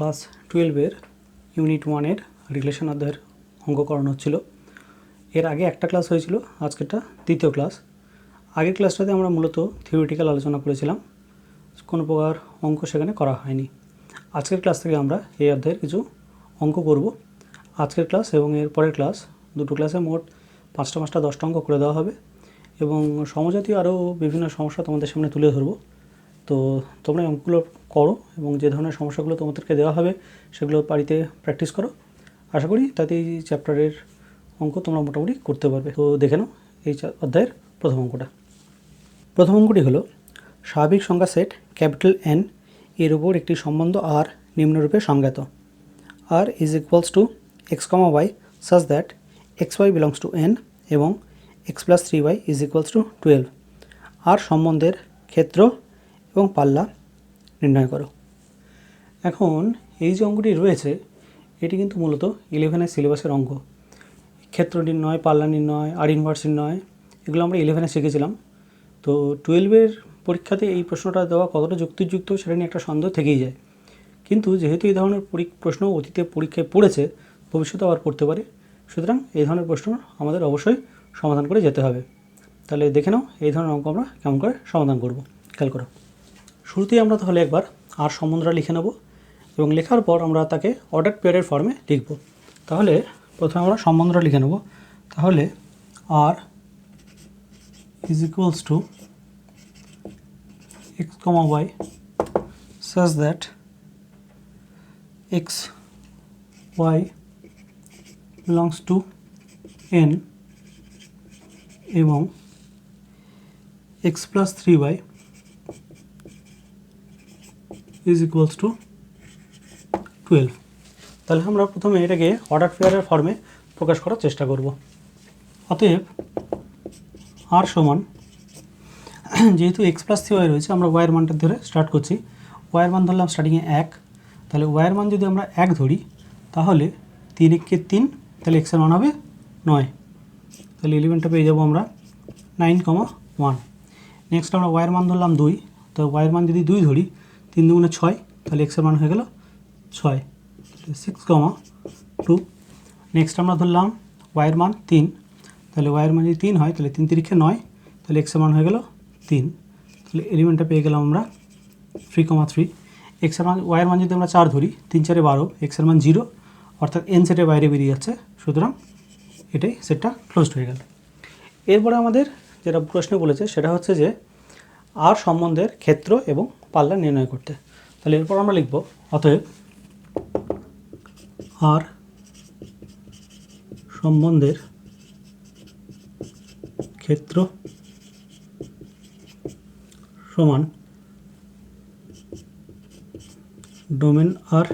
Class 12-এর unit 1-এর relation অধ্যায়ের অঙ্ক করানো হচ্ছিল। এর আগে একটা ক্লাস হয়েছিল, আজকেরটা দ্বিতীয় ক্লাস। আগের ক্লাসটাতে আমরা মূলত থিওরিটিক্যাল আলোচনা করেছিলাম, কোনো প্রকার অঙ্ক সেখানে করা হয়নি। আজকের ক্লাস থেকে আমরা এই অধ্যায়ের কিছু অঙ্ক করব। আজকের ক্লাস এবং এর পরের ক্লাস, দুটো ক্লাসে মোট 5টা 10টা অঙ্ক করে দেওয়া হবে এবং সমজাতীয় আরও বিভিন্ন সমস্যা তোমাদের সামনে তুলে ধরবো। তো তোমরা অঙ্কগুলো করো এবং যে ধরনের সমস্যাগুলো তোমাদেরকে দেওয়া হবে সেগুলো বাড়িতে প্র্যাকটিস করো। আশা করি তাতে এই চ্যাপ্টারের অঙ্ক তোমরা মোটামুটি করতে পারবে। তো দেখে নাও এই অধ্যায়ের প্রথম অঙ্কটা। প্রথম অঙ্কটি হলো, স্বাভাবিক সংখ্যা সেট ক্যাপিটাল এন এর উপর একটি সম্বন্ধ আর নিম্নরূপে সংজ্ঞাত। R is equals to x comma y such that x Y belongs to N এবং x plus 3y is equals to 12। R সম্বন্ধের ক্ষেত্র এবং পাল্লা নির্ণয় করো। এখন এই যে অঙ্কটি রয়েছে এটি কিন্তু মূলত 11-এর সিলেবাসের অঙ্ক। ক্ষেত্র নির্ণয়, পাল্লা নির্ণয়, আর ইনভার্স নির্ণয়, এগুলো আমরা 11-এ শিখেছিলাম। তো 12-এর পরীক্ষাতে এই প্রশ্নটা দেওয়া কতটা যুক্তিযুক্ত সেটা নিয়ে একটা সন্দেহ থেকেই যায়। কিন্তু যেহেতু এই ধরনের প্রশ্ন অতীতে পরীক্ষায় পড়েছে, ভবিষ্যতে আবার পড়তে পারে, সুতরাং এই ধরনের প্রশ্ন আমাদের অবশ্যই সমাধান করে যেতে হবে। তাহলে দেখে নাও এই ধরনের অঙ্ক আমরা কেমন করে সমাধান করব। খেয়াল করো, শুরুতেই আমরা তাহলে একবার আর সম্বন্ধটা লিখে নেব এবং লেখার পর আমরা তাকে অর্ডার পেয়ারের ফর্মে লিখব। তাহলে প্রথমে আমরা সম্বন্ধটা লিখে নেব। তাহলে R is equals to x comma y such that x Y belongs to N এবং x plus 3y is equals to 12। তাহলে আমরা প্রথমে এটাকে অর্ডার পেয়ারের ফর্মে প্রকাশ করার চেষ্টা করব। অতএব আর সমান, যেহেতু এক্স প্লাস 3y রয়েছে, আমরা ওয়াইয়ের মানটা ধরে স্টার্ট করছি। ওয়াইয়ের মান ধরলাম স্টার্টিংয়ে 1, তাহলে ওয়াইয়ের মান যদি আমরা 1 ধরি তাহলে 3 1 3, তাহলে এক্সের মান হবে 9। তাহলে এলিমেন্টটা পেয়ে যাবো আমরা 9,1। নেক্সট আমরা ওয়াইয়ের মান ধরলাম 2, তো ওয়াইয়ের মান যদি 2 ধরি, 3 2 6, তাহলে এক্সের মান হয়ে গেল 6, 6,2। নেক্সট আমরা ধরলাম ওয়াইয়ের মান 3, তাহলে ওয়াইয়ের মান যদি 3 হয় তাহলে 3 3 9, তাহলে এক্সের মান হয়ে গেল 3, তাহলে এলিমেন্টটা পেয়ে গেলাম আমরা 3,3। এক্সের মান, ওয়াইয়ের মান যদি আমরা 4 ধরি, 3 4 12, এক্সের মান 0, অর্থাৎ এন সেটের বাইরে বেরিয়ে যাচ্ছে, সুতরাং এটাই সেটটা ক্লোজড হয়ে গেল। এরপরে আমাদের যেটা প্রশ্ন বলেছে সেটা হচ্ছে যে আর সম্বন্ধের ক্ষেত্র এবং পাল্লা নির্ণয় করতে। তাহলে এরপর আমরা লিখব, অতএব আর সম্বন্ধের ক্ষেত্র সমান ডোমেন আর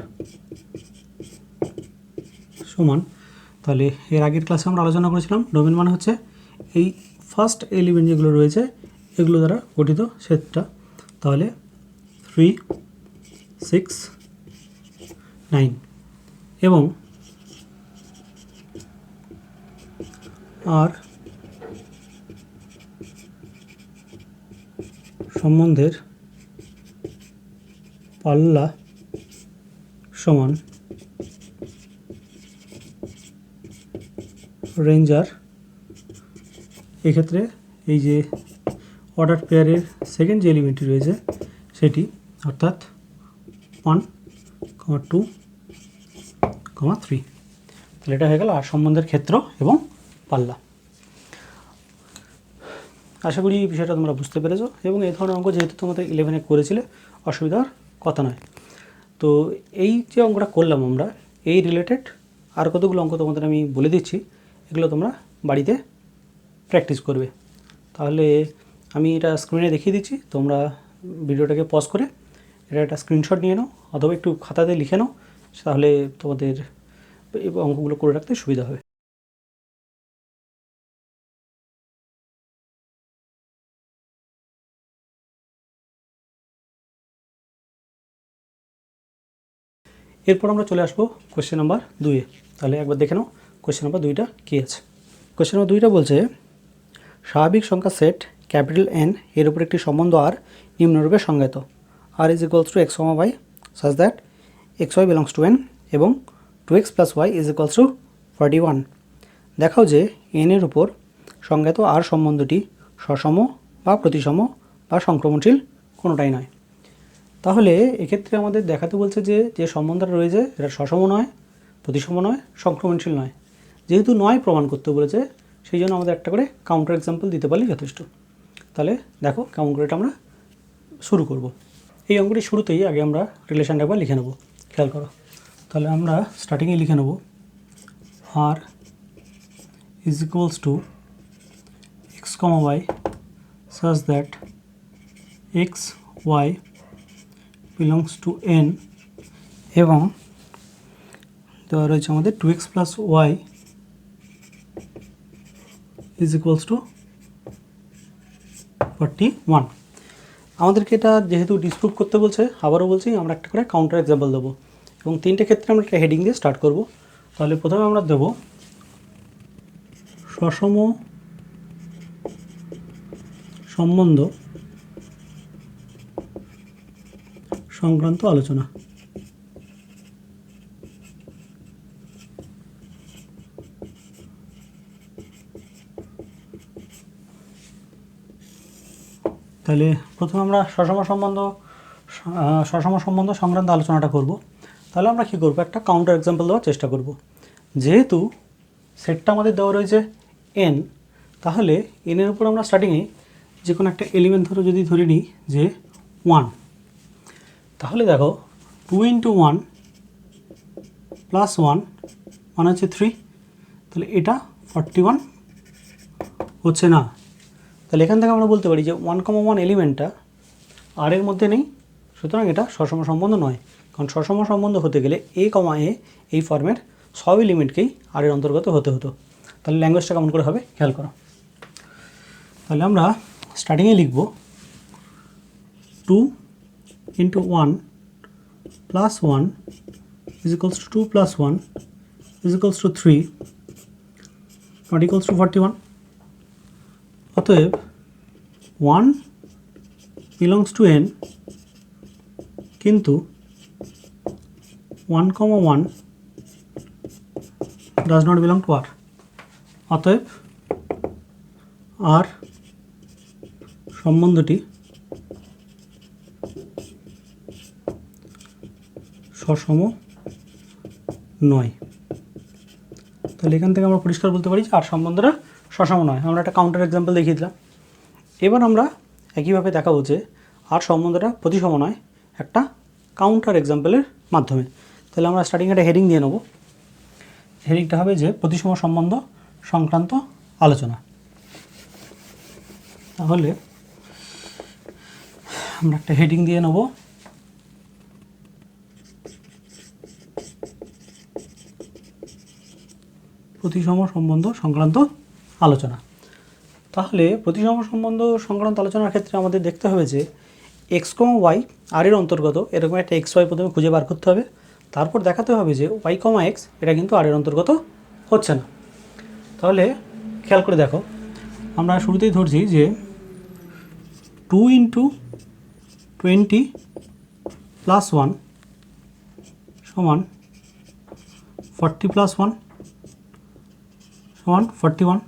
সমান। তাহলে এর আগের ক্লাসে আমরা আলোচনা করেছিলাম ডোমেন মানে হচ্ছে এই ফার্স্ট এলিমেন্ট যেগুলো রয়েছে এগুলো দ্বারা গঠিত সেটটা। তাহলে 3 6 9 এবং আর সম্বন্ধের পাল্লা সমান রেঞ্জ আর। এক্ষেত্রে এই যে অর্ডার পেয়ারের সেকেন্ড যে এলিমেন্টটি রয়েছে সেটি, অর্থাৎ 1, 2, 3। তাহলে এটা হয়ে গেল আর সম্বন্ধের ক্ষেত্র এবং পাল্লা। আশা করি এই বিষয়টা তোমরা বুঝতে পেরেছো এবং এই ধরনের অঙ্ক যেহেতু তোমাদের 11-এ করেছিলে, অসুবিধার কথা নয়। তো এই যে অঙ্কটা করলাম আমরা, এই রিলেটেড আর কতগুলো অঙ্ক তোমাদের আমি বলে দিচ্ছি, এগুলো তোমরা বাড়িতে প্র্যাকটিস করবে। তাহলে আমি এটা স্ক্রিনে দেখিয়ে দিচ্ছি, তোমরা ভিডিওটাকে পজ করে এটা একটা স্ক্রিনশট নিয়ে নাও অথবা একটু খাতাতে লিখে নাও, তাহলে তোমাদের এই অঙ্কগুলো করে রাখতে সুবিধা হবে। এরপর আমরা চলে আসবো কোয়েশ্চেন নাম্বার 2-এ। তাহলে একবার দেখে নাও কোয়েশ্চেন নাম্বার 2টা কী আছে। কোয়েশ্চেন নাম্বার 2টা বলছে, স্বাভাবিক সংখ্যা সেট ক্যাপিটাল এন এর উপর একটি সম্বন্ধ আর নিম্নরূপে সংজ্ঞাত। R is equals to x comma y such that x Y belongs to N এবং 2x plus y is equals to 41। দেখাও যে এনের উপর সংজ্ঞাত আর সম্বন্ধটি সসম বা প্রতিসম বা সংক্রমণশীল কোনোটাই নয়। তাহলে এক্ষেত্রে আমাদের দেখাতে বলছে যে যে সম্বন্ধটা রয়েছে এটা সসম নয়, প্রতিসম নয়, সংক্রমণশীল নয়। যেহেতু নয় প্রমাণ করতে বলেছে সেই জন্য আমাদের একটা করে কাউন্টার এক্সাম্পল দিতে পারলে যথেষ্ট। তাহলে দেখো কেমন করে এটা আমরা শুরু করব। এই অঙ্কটি শুরুতেই আগে আমরা রিলেশনটা একবার লিখে নেব, খেয়াল করো। তাহলে আমরা স্টার্টিংয়ে লিখে নেব R is equals to x comma y such that x Y belongs to N এবং দেওয়া রয়েছে আমাদের 2x plus y is equals to 41। আমাদেরকে এটা যেহেতু ডিসপ্রুভ করতে বলছে, আবারও বলছি আমরা একটা করে কাউন্টার এক্সাম্পল দেবো এবং তিনটে ক্ষেত্রে আমরা একটা হেডিং দিয়ে স্টার্ট করব। তাহলে প্রথমে আমরা দেব সসম সম্বন্ধ সংক্রান্ত আলোচনা। তাহলে প্রথমে আমরা সসম সম্বন্ধ সংক্রান্ত আলোচনাটা করব। তাহলে আমরা কী করব, একটা কাউন্টার এক্সাম্পল দেওয়ার চেষ্টা করব। যেহেতু সেটটা আমাদের দেওয়া রয়েছে এন, তাহলে এনের উপর আমরা স্টার্টিংয়ে যে কোনো একটা এলিমেন্ট যদি ধরে নিই যে 1, তাহলে দেখো 2 × 1 প্লাস 1 মানে হচ্ছে 3, তাহলে এটা 41 হচ্ছে না। তাহলে এখান থেকে আমরা বলতে পারি যে 1,1 এলিমেন্টটা আর এর মধ্যে নেই, সুতরাং এটা সসম সম্বন্ধ নয়। কারণ সসম সম্বন্ধ হতে গেলে এ এই ফর্মের সব এলিমেন্টকেই আর এর অন্তর্গত হতে হতো। তাহলে ল্যাঙ্গুয়েজটা কেমন করে হবে খেয়াল করো। তাহলে আমরা স্টার্টিংয়ে লিখব 2 × 1 plus 1 is equals two 2 plus 1 is equals two 3 not equals to 41। অতএব 1 বিলংস টু n কিন্তু 1,1 does not belong two r। অতএব আর সম্বন্ধটি সসম নয়। তাহলে এখান থেকে আমরা পরিষ্কার বলতে পারি যে আর সম্বন্ধটা সসম নয়। আমরা একটা কাউন্টার এক্সাম্পল দেখিয়ে দিলাম। এবার আমরা একইভাবে দেখাবো যে আর সম্বন্ধটা প্রতিসম নয় একটা কাউন্টার এক্সাম্পলের মাধ্যমে। তাহলে আমরা স্টার্টিং একটা হেডিং দিয়ে নেব। হেডিংটা হবে যে প্রতিসম সম্বন্ধ সংক্রান্ত আলোচনা। তাহলে আমরা একটা হেডিং দিয়ে নেব প্রতিসম সম্বন্ধ সংক্রান্ত আলোচনা। তাহলে প্রতিসম সম্বন্ধ সংক্রান্ত আলোচনার ক্ষেত্রে আমাদের দেখতে হবে যে এক্স কমা ওয়াই আর এর অন্তর্গত এরকম একটা এক্স ওয়াই প্রথমে খুঁজে বার করতে হবে। তারপর দেখাতে হবে যে ওয়াই কমা এক্স এটা কিন্তু আর এর অন্তর্গত হচ্ছে না। তাহলে খেয়াল করে দেখো, আমরা শুরুতেই ধরছি যে 2 × 20 প্লাস 1 সমান 40 প্লাস 1 সমান 41।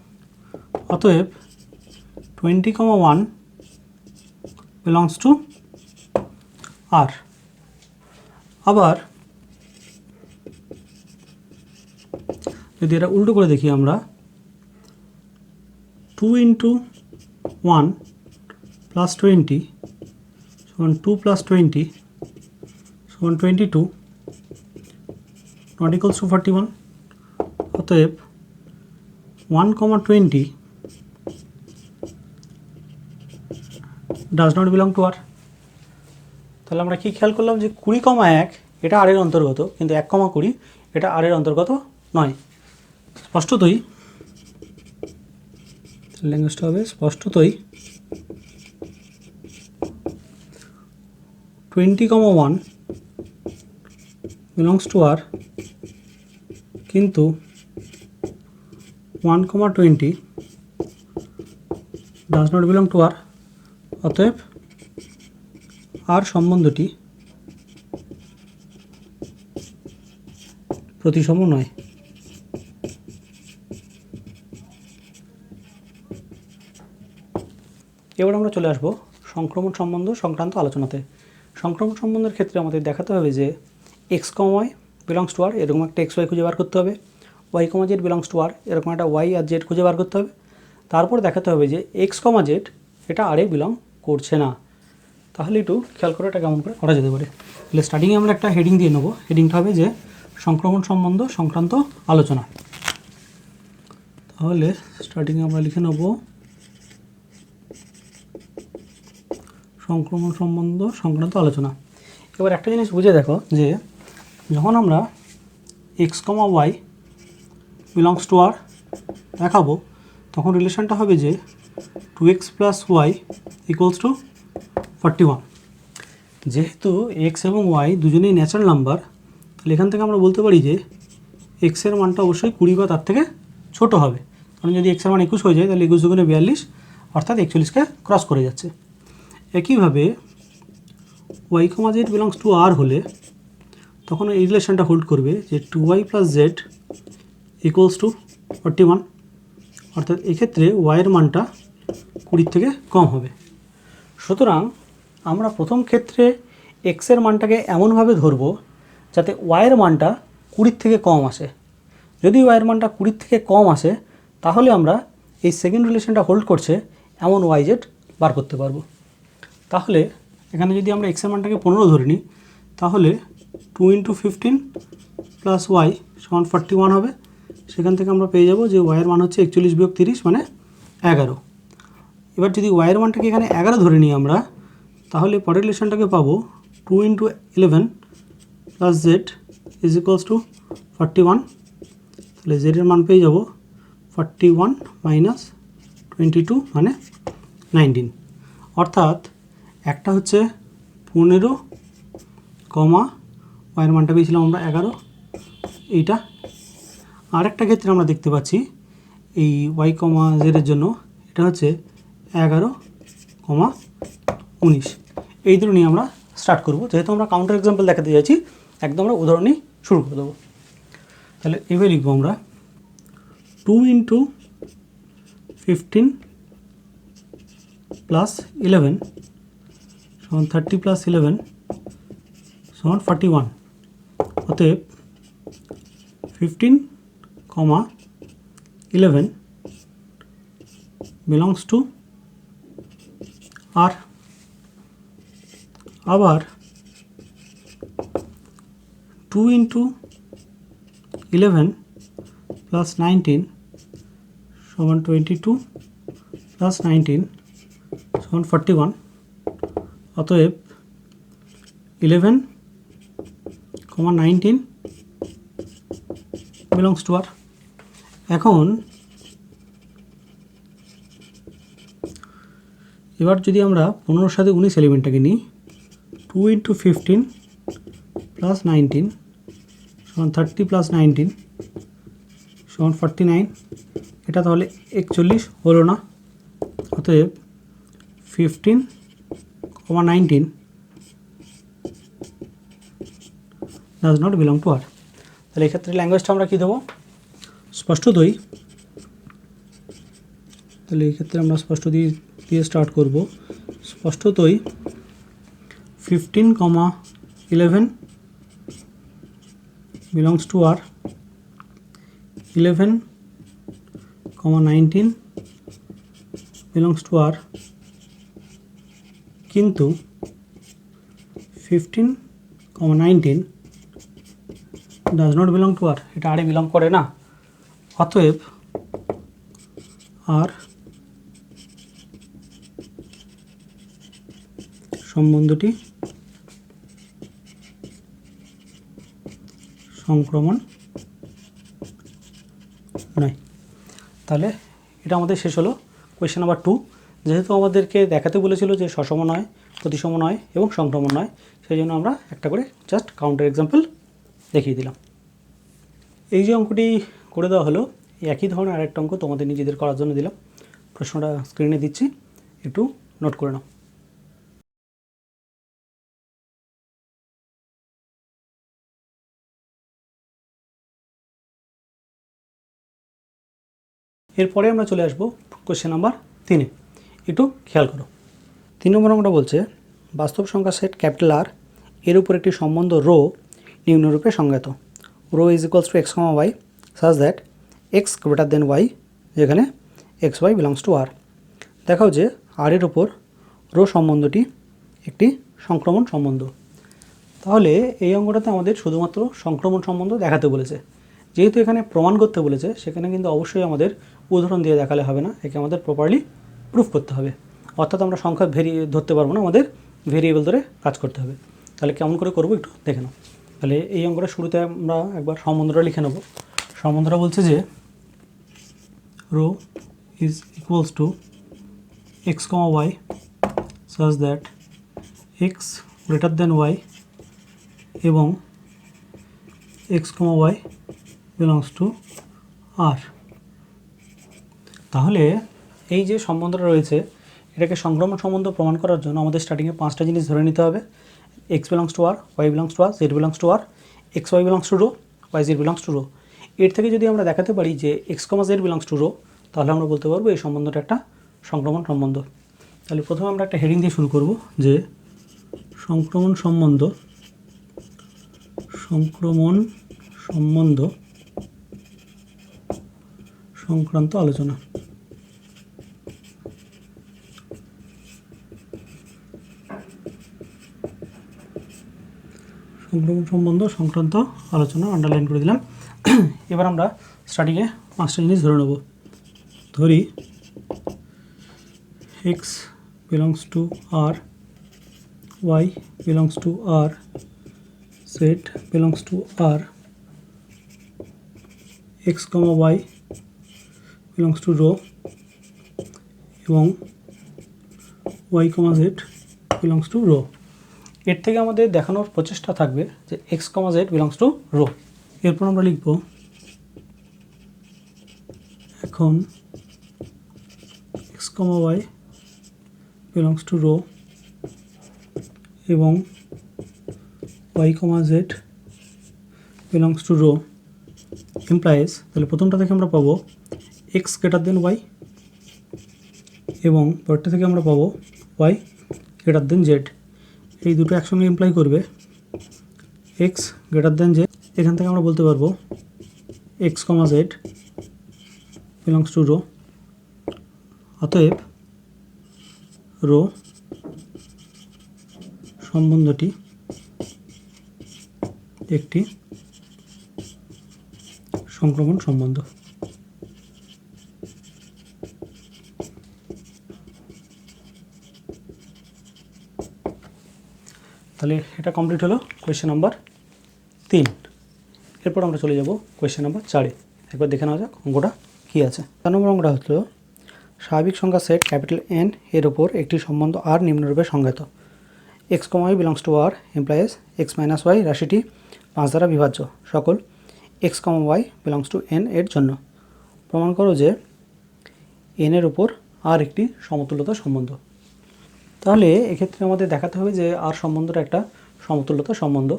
অতএব 20,1 বিলংস টু আর। আবার যদি এটা উল্টো করে দেখি আমরা 2 × 1 প্লাস 20 সমান 2 প্লাস 20 সমান 22 নট ইকুয়ালস টু 41। অতএব 1,20 does not belong to R. তাহলে আমরা কি খেয়াল করলাম যে 20,1 এটা আর এর অন্তর্গত, কিন্তু 1,20 এটা আর এর অন্তর্গত নয়। স্পষ্টতই ল্যাঙ্গুয়েজটা হবে স্পষ্টতই 20,1 বিলংস টু আর, কিন্তু 1,20 ডাজ নট বিলং টু আর। অতএব আর সম্বন্ধটি প্রতিসম নয়। এবার আমরা চলে আসবো সংক্রমণ সম্বন্ধ সংক্রান্ত আলোচনাতে। সংক্রমণ সম্বন্ধের ক্ষেত্রে আমাদের দেখাতে হবে যে x comma Y belongs to R এরকম একটা এক্স ওয়াই খুঁজে বার করতে হবে, y comma Z belongs to R এরকম একটা ওয়াই আর জেড খুঁজে বার করতে হবে। তারপর দেখাতে হবে যে এক্স কমা জেড এটা আরে বিলং করছে না। তাহলে একটু খেয়াল করে এটা কেমন করে করা যেতে পারে। তাহলে স্টার্টিংয়ে আমরা একটা হেডিং দিয়ে নেবো। হেডিংটা হবে যে সংক্রমণ সম্বন্ধ সংক্রান্ত আলোচনা। তাহলে স্টার্টিংয়ে আমরা লিখে নেব সংক্রমণ সম্বন্ধ সংক্রান্ত আলোচনা। এবার একটা জিনিস বুঝে দেখো যে যখন আমরা x comma Y belongs to R দেখাবো তখন রিলেশনটা হবে যে 2x plus Y equals to 41। যেহেতু এক্স এবং ওয়াই দুজনেই ন্যাচারাল নাম্বার, তাহলে এখান থেকে আমরা বলতে পারি যে এক্সের মানটা অবশ্যই 20 বা তার থেকে ছোট হবে। কারণ যদি এক্সের মান 21 হয়ে যায় তাহলে 21 দুগুণে 42 অর্থাৎ 41কে ক্রস করে যাচ্ছে। একইভাবে y comma Z belongs to R হলে তখন এই রিলেশনটা হোল্ড করবে যে 2y plus Z equals to 41, অর্থাৎ এক্ষেত্রে ওয়াইয়ের মানটা 20 থেকে কম হবে। সুতরাং আমরা প্রথম ক্ষেত্রে এক্সের মানটাকে এমনভাবে ধরব যাতে ওয়াইয়ের মানটা 20 থেকে কম আসে। যদি ওয়াইয়ের মানটা 20 থেকে কম আসে তাহলে আমরা এই সেকেন্ড রিলেশনটা হোল্ড করছে এমন ওয়াই জেড বার করতে পারবো। তাহলে এখানে যদি আমরা এক্সের মানটাকে 15 ধরে নিই তাহলে 2 × 15 প্লাস ওয়াই সমান 41 হবে। সেখান থেকে আমরা পেয়ে যাব যে ওয়াইয়ের মান হচ্ছে 41 বিয়োগ 30 মানে 11। এবার যদি ওয়াইয়ের মানটাকে এখানে 11 ধরে নিই আমরা তাহলে পরের রিলেশনটাকে পাবো 2 × 11 plus Z is equals to 41। তাহলে জেডের মান পেয়ে যাব 41 মাইনাস 22 মানে 19। অর্থাৎ একটা হচ্ছে 15 কমা ওয়াইয়ের মানটা পেয়েছিলাম আমরা 11 এইটা। আরেকটা ক্ষেত্রে আমরা দেখতে পাচ্ছি এই ওয়াই কমা জেডের জন্য এটা হচ্ছে 11 কমা 19। এই দুটো নিয়ে আমরা স্টার্ট করব। যেহেতু আমরা কাউন্টার এক্সাম্পল দেখাতে চাইছি একদম আমরা উদাহরণই শুরু করে দেবো। তাহলে এভাবে লিখবো আমরা 2 × 15 প্লাস 11 সমান 30 প্লাস 11 সমান 41। অতএব 15 কমা 11 বিলংস টু আর। আবার 2 × 11 প্লাস 19 সমান 22 প্লাস 19 সমান 41। অতএব 11 কমা 19 বিলংস টু আর। এখন এবার যদি আমরা 15 সাথে 19 এলিমেন্টটাকে নিই 2 × 15 প্লাস 19 সমান 30 প্লাস 19 সমান 49। এটা তাহলে 41 হলো না। অতএব 15 comma 19 does not belong to R. তাহলে এক্ষেত্রে ল্যাঙ্গুয়েজটা আমরা কী দেবো? স্পষ্টতই। তাহলে এক্ষেত্রে আমরা স্পষ্ট দিয়ে স্টার্ট করব। স্পষ্টতই 15 comma 11 belongs to R, 11 comma 19 belongs to R, কিন্তু 15 comma 19 does not belong to R, এটা আরে বিলং করে না। অতএব আর সম্বন্ধটি সংক্রমণ নয়। তাহলে এটা আমাদের শেষ হলো কোয়েশ্চেন নাম্বার 2। যেহেতু আমাদেরকে দেখাতে বলেছিল যে সসম নয়, প্রতিসম নয় এবং সংক্রমণ নয়, সেই জন্য আমরা একটা করে জাস্ট কাউন্টার এক্সাম্পল দেখিয়ে দিলাম। এই যে অঙ্কটি করে দেওয়া হলো একই ধরনের আরেকটা অঙ্ক তোমাদের নিজেদের করার জন্য দিলাম। প্রশ্নটা স্ক্রিনে দিচ্ছি, একটু নোট করে নাও। এরপরে আমরা চলে আসবো কোয়েশ্চেন নাম্বার 3-এ। একটু খেয়াল করো। 3 নম্বর অঙ্কটা বলছে বাস্তব সংখ্যা সেট ক্যাপিটাল আর এর উপর একটি সম্বন্ধ রো নিম্নরূপে সংজ্ঞাত। Rho is equals to x comma y such that x greater than y, যেখানে x Y belongs to R. দেখাও যে আর এর উপর রো সম্বন্ধটি একটি সংক্রমণ সম্বন্ধ। তাহলে এই অঙ্কটাতে আমাদের শুধুমাত্র সংক্রমণ সম্বন্ধ দেখাতে বলেছে। যেহেতু এখানে প্রমাণ করতে বলেছে, সেখানে কিন্তু অবশ্যই আমাদের উদাহরণ দিয়ে দেখালে হবে না, একে আমাদের প্রপারলি প্রুফ করতে হবে। অর্থাৎ আমরা সংখ্যা ধরতে পারবো না, আমাদের ভেরিয়েবল ধরে কাজ করতে হবে। তাহলে কেমন করে করবো একটু দেখে নাও। তাহলে এই অঙ্কটা শুরুতে আমরা একবার সম্বন্ধটা লিখে নেব। সম্বন্ধটা বলছে যে rho is equals to x comma y such that x greater than y এবং x comma Y belongs to R. তাহলে এই যে সম্বন্ধটা রয়েছে, এটাকে সংক্রমণ সম্বন্ধ প্রমাণ করার জন্য আমাদের স্টার্টিংয়ে 5টা জিনিস ধরে নিতে হবে। X belongs to R, Y belongs to R, Z belongs to R, X Y belongs to rho, Y Z belongs to rho. এর থেকে যদি আমরা দেখাতে পারি যে x comma Z belongs to rho, তাহলে আমরা বলতে পারবো এই সম্বন্ধটা একটা সংক্রমণ সম্বন্ধ। তাহলে প্রথমে আমরা একটা হেডিং দিয়ে শুরু করব যে সংক্রমণ সম্বন্ধ সংক্রান্ত আলোচনা। সংক্রমণ সম্বন্ধ সংক্রান্ত আলোচনা আন্ডারলাইন করে দিলাম। এবার আমরা স্টার্টিংয়ে 5টা জিনিস ধরে নেব। ধরি x belongs to R, Y belongs to R, Z belongs to R, x comma Y belongs to rho এবং y comma Z belongs to rho. এর থেকে আমাদের দেখানোর প্রচেষ্টা থাকবে যে x comma Z belongs to rho. এরপর আমরা লিখব এখন x comma Y belongs to rho এবং y comma Z belongs to rho implies. তাহলে প্রথমটা থেকে আমরা পাবো এক্স গ্রেটার দেন ওয়াই এবং পরেরটা থেকে আমরা পাবো ওয়াই গ্রেটার দেন জেড। এই দুটো একসঙ্গে ইমপ্লাই করবে এক্স গ্রেটার দেন জেড। এখান থেকে আমরা বলতে পারবো X comma Z belongs to rho. অতএব রো সম্বন্ধটি একটি সংক্রমণ সম্বন্ধ। তাহলে এটা কমপ্লিট হলো কোয়েশ্চেন নাম্বার 3। এরপর আমরা চলে যাব কোয়েশ্চেন নাম্বার 4-এ। একবার দেখে নেওয়া যাক অঙ্কটা কী আছে। 4 নম্বর অঙ্কটা হলো স্বাভাবিক সংখ্যা সেট ক্যাপিটাল এন এর ওপর একটি সম্বন্ধ আর নিম্নরূপে সংজ্ঞাত। X comma Y belongs to R implies x minus Y রাশিটি 5 দ্বারা বিভাজ্য সকল x comma Y belongs to N এর জন্য। প্রমাণ করো যে এন এর উপর আর একটি সমতুল্যতা সম্বন্ধ। তাহলে এক্ষেত্রে আমাদের দেখাতে হবে যে আর সম্বন্ধটা একটা সমতুল্যতা সম্বন্ধ।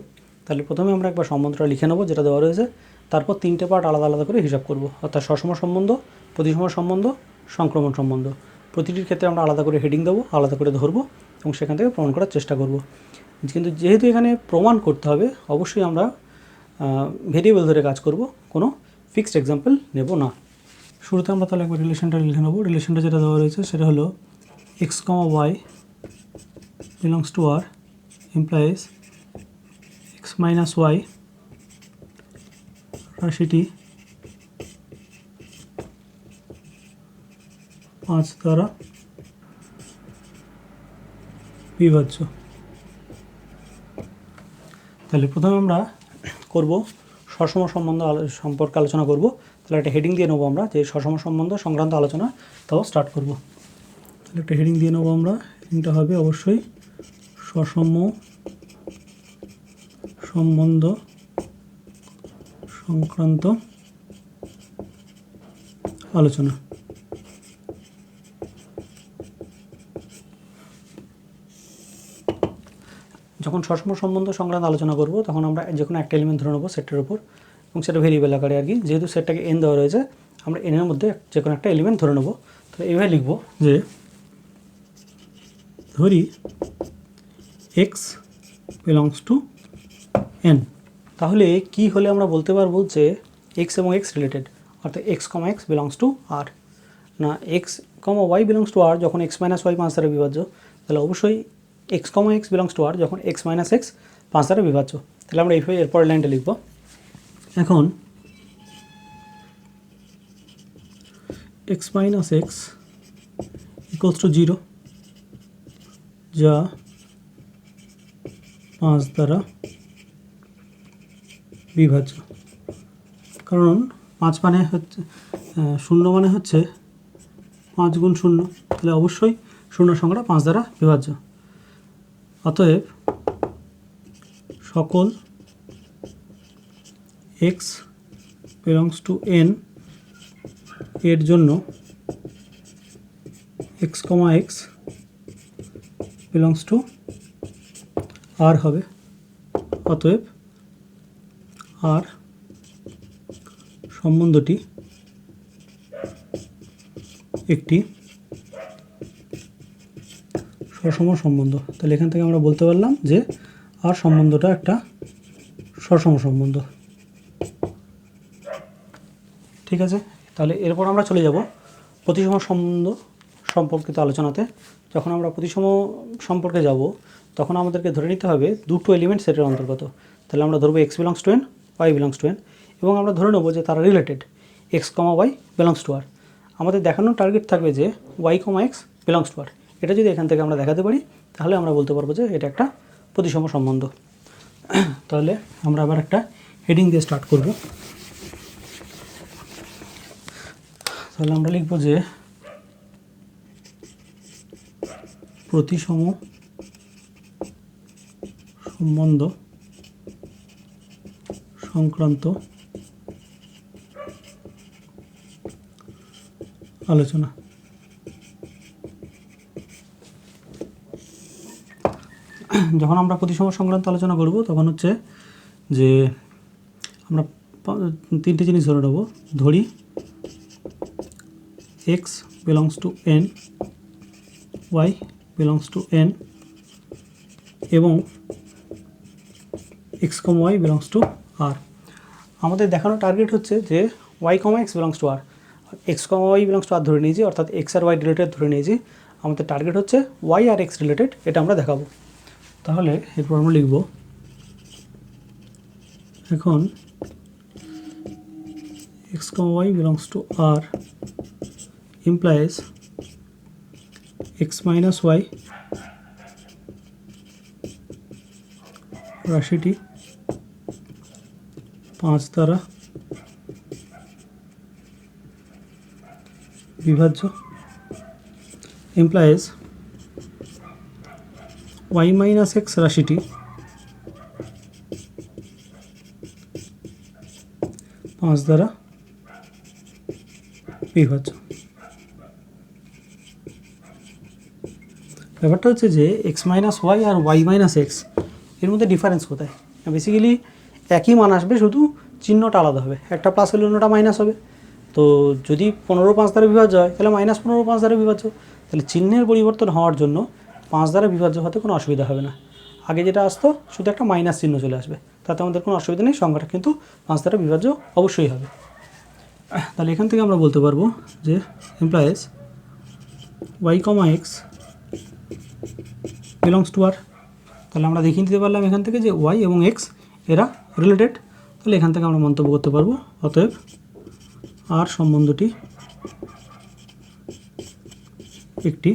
তাহলে প্রথমে আমরা একবার সম্বন্ধটা লিখে নেব যেটা দেওয়া রয়েছে, তারপর 3টে পার্ট আলাদা আলাদা করে হিসাব করব। অর্থাৎ সসম সম্বন্ধ, প্রতিসম সম্বন্ধ, সংক্রমণ সম্বন্ধ। প্রতিটির ক্ষেত্রে আমরা আলাদা করে হেডিং দেবো, আলাদা করে ধরবো এবং সেখান থেকে প্রমাণ করার চেষ্টা করব। কিন্তু যেহেতু এখানে প্রমাণ করতে হবে, অবশ্যই আমরা ভেরিয়েবল ধরে কাজ করব, কোনো ফিক্সড এক্সাম্পল নেব না। শুরুতে আমরা তাহলে একবার রিলেশনটা লিখে নেব। রিলেশনটা যেটা দেওয়া রয়েছে সেটা হলো X comma Y belongs to R implies X minus Y রাশিটি 5 দ্বারা বিভাজ্য। তাহলে প্রথমে আমরা করব সসম সম্বন্ধ সম্পর্কে আলোচনা করব। তাহলে একটা হেডিং দিয়ে নেবো আমরা যে সসম সম্বন্ধ সংক্রান্ত আলোচনা, তাও স্টার্ট করব। তাহলে একটা হেডিং দিয়ে নেবো আমরা। হেডিংটা হবে অবশ্যই সসম সম্বন্ধ সংক্রান্ত আলোচনা। যখন সসম সম্বন্ধ সংক্রান্ত আলোচনা করব তখন আমরা যে কোনো একটা এলিমেন্ট ধরে নেবো সেটের উপর এবং সেটা ভেরিয়েবল আকারে আর কি, যেহেতু সেটটাকে এন দেওয়া রয়েছে আমরা এনের মধ্যে যে কোনো একটা এলিমেন্ট ধরে নেবো। তাহলে এইভাবে লিখবো যে ধরি এক্স বিলংস টু এন। তাহলে কি হলে আমরা বলতে পারবো যে এক্স এবং এক্স রিলেটেড, অর্থাৎ x comma x belongs to R, না x comma Y belongs to R যখন এক্স মাইনাস ওয়াই 5 দ্বারা বিভাজ্য, তাহলে অবশ্যই x comma x belongs to R যখন এক্স মাইনাস এক্স 5 দ্বারা বিভাজ্য। তাহলে আমরা এইভাবে এরপরের লাইনটা লিখব। এখন x minus x equals to 0 যা 5 দ্বারা বিভাজ্য, কারণ 5 মানে হচ্ছে 0 মানে হচ্ছে 5 গুণ 0, তাহলে অবশ্যই শূন্য সংখ্যাটা 5 দ্বারা বিভাজ্য। অতএব সকল এক্স বিলংস টু এন এর জন্য x comma x belongs to R হবে। অতএব আর সম্বন্ধটি একটি সসম সম্বন্ধ। তাহলে এখান থেকে আমরা বলতে পারলাম যে আর সম্বন্ধটা একটা সসম সম্বন্ধ। ঠিক আছে, তাহলে এরপর আমরা চলে যাব প্রতিসম সম্বন্ধ সম্পর্কিত আলোচনাতে। যখন আমরা প্রতিসম সম্পর্কে যাব তখন আমাদেরকে ধরে নিতে হবে দুটো এলিমেন্ট সেটের অন্তর্গত। তাহলে আমরা ধরবো x belongs to N, y belongs to N, এবং আমরা ধরে নেবো যে তারা related x comma Y belongs to R. আমাদের দেখানোর টার্গেট থাকবে যে Y comma x belongs to R. এটা যদি এখান থেকে আমরা দেখাতে পারি তাহলে আমরা বলতে পারবো যে এটা একটা প্রতিসম সম্বন্ধ। তাহলে আমরা আবার একটা হেডিং দিয়ে স্টার্ট করব। তাহলে আমরা লিখব যে প্রতিসম সম্বন্ধ সংক্রান্ত আলোচনা। যখন আমরা প্রতিসম সংক্রান্ত আলোচনা করব তখন হচ্ছে যে আমরা 3টে জিনিস ধরে নেব। ধরি x belongs to N, y belongs to N, এবং x comma y belongs to R. আমাদের দেখানোর টার্গেট হচ্ছে যে Y comma x belongs to R, x comma Y belongs to R ধরে নিয়েছি, অর্থাৎ এক্স আর ওয়াই রিলেটেড ধরে নিয়েছি। আমাদের টার্গেট হচ্ছে ওয়াই আর এক্স রিলেটেড, এটা আমরা দেখাবো। তাহলে এরপর আমরা লিখব এখন x comma Y belongs to R implies x minus y রাশিটি 5 দ্বারা বিভাজ্য, implies y minus x রাশিটি 5 দ্বারা বিভাজ্য। ব্যাপারটা হচ্ছে যে এক্স মাইনাস ওয়াই আর ওয়াই মাইনাস এক্স এর মধ্যে ডিফারেন্স কোথায়? বেসিক্যালি একই মান আসবে, শুধু চিহ্নটা আলাদা হবে, একটা প্লাস হলে অন্যটা মাইনাস হবে। তো যদি 15 5 দ্বারা বিভাজ্য হয় তাহলে -15 5 দ্বারা বিভাজ্য। তাহলে চিহ্নের পরিবর্তন হওয়ার জন্য 5 দ্বারা বিভাজ্য হতে কোনো অসুবিধা হবে না। আগে যেটা আসতো শুধু একটা মাইনাস চিহ্ন চলে আসবে, তাতে আমাদের কোনো অসুবিধা নেই, সংখ্যাটা কিন্তু 5 দ্বারা বিভাজ্য অবশ্যই হবে। তাহলে এখান থেকে আমরা বলতে পারবো যে implies y, x belongs to R. তাহলে আমরা দেখিয়ে দিতে পারলাম এখান থেকে যে ওয়াই এবং এক্স এরা রিলেটেড। তাহলে এখান থেকে আমরা মন্তব্য করতে পারবো অতএব আর সম্বন্ধটি একটি